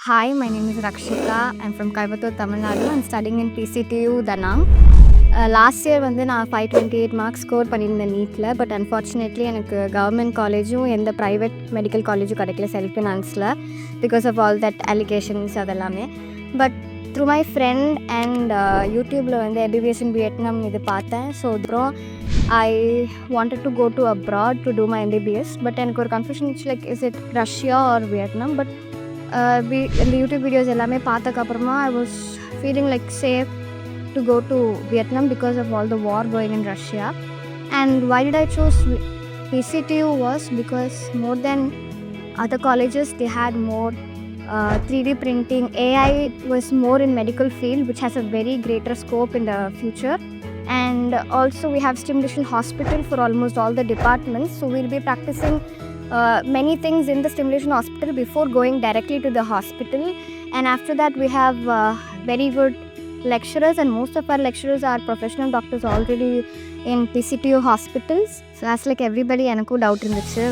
Hi, my name is Rakshika. I'm from Coimbatore, Tamil Nadu. I'm studying in PCTU, Danang. Last year வந்து நான் 528 marks score பண்ணியிருந்தேன் நீட்டில். But unfortunately எனக்கு government காலேஜும் எந்த private medical காலேஜும் கிடைக்கல செல்ஃப் ஃபினான்ஸில் because of all that allocations அதெல்லாமே. But through my friend and யூடியூப்பில் வந்து MBBS in வியட்நாம் இது பார்த்தேன். ஸோ அப்புறம் I wanted to go to abroad to do my MBBS. But எனக்கு ஒரு confusion it's like is it Russia or Vietnam. But இந்த YouTube videos எல்லாமே பார்த்ததுக்கப்புறமா I was feeling like safe to go to Vietnam because of all the war going in Russia. And why did I choose PCTU was because more than other colleges they had more 3D printing. AI was more in medical field which has a very greater scope in the future. And also we have stimulation hospital for almost all the departments, so we'll be practicing many things in the stimulation hospital before going directly to the hospital. And after that we have very good lecturers, and most of our lecturers are professional doctors already in PCTU hospitals. So as like everybody enakku doubt irundhuchu,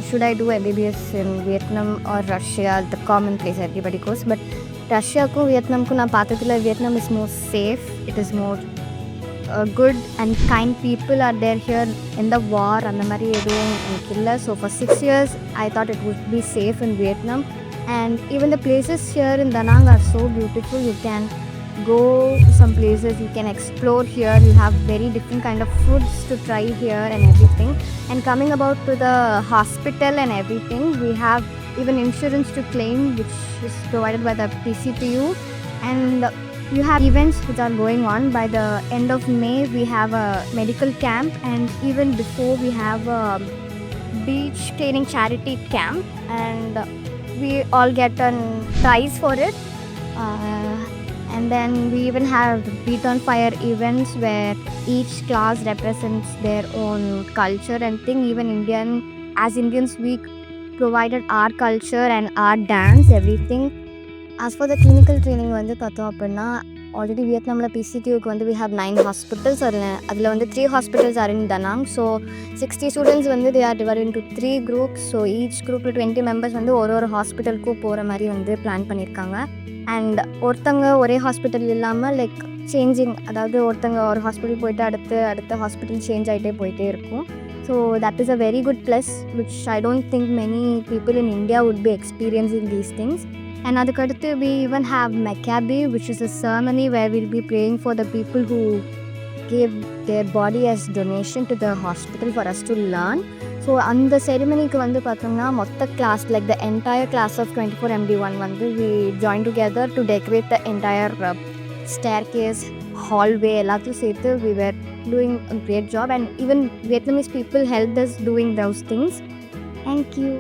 should I do MBBS in Vietnam or Russia, the common place everybody goes. But Russia ku Vietnam ku na paathathila Vietnam is more safe, it is more good and kind people are there here. In the war and the mari edum illa, so for 6 years I thought it would be safe in Vietnam. And even the places here in Danang are so beautiful. You can go some places, you can explore here, you have very different kind of foods to try here and everything. And coming about to the hospital and everything, we have even insurance to claim which is provided by the PCTU. And you have events which are going on. By the end of May we have a medical camp, and even before we have a beach cleaning charity camp, and we all get a prize for it. And then we even have Beat on Fire events where each class represents their own culture and thing. Even as Indians, we provided our culture and our dance, everything. As for the clinical training, already Vietnam PCTU we have 9 hospitals. Adla 3 hospitals are in Danang. So 60 students they are divided into 3 groups. So each group 20 members ஒரு hospital ku போற மாதிரி plan பண்ணிருக்காங்க. And ஒருத்தங்க ஒரே hospital இல்லாமல் like changing, அதாவது ஒருத்தங்க ஒரு ஹாஸ்பிட்டல் போய்ட்டு அடுத்த ஹாஸ்பிட்டல் சேஞ்ச் ஆகிட்டே போயிட்டே இருக்கும். So that is a very good plus which I don't think many people in India would be experiencing these things. And அதுக்கடுத்து we even have Maccabi, which is a ceremony where we'll be praying for the people who gave their body as donation to the hospital for us to learn. So அந்த செரிமனிக்கு பார்த்தோம்னா மொத்த class like the entire class of 24 MD1 we join together to decorate the entire staircase, hallway எல்லாத்தையும் சேர்த்து we were doing a great job, and even Vietnamese people helped us doing those things. Thank you.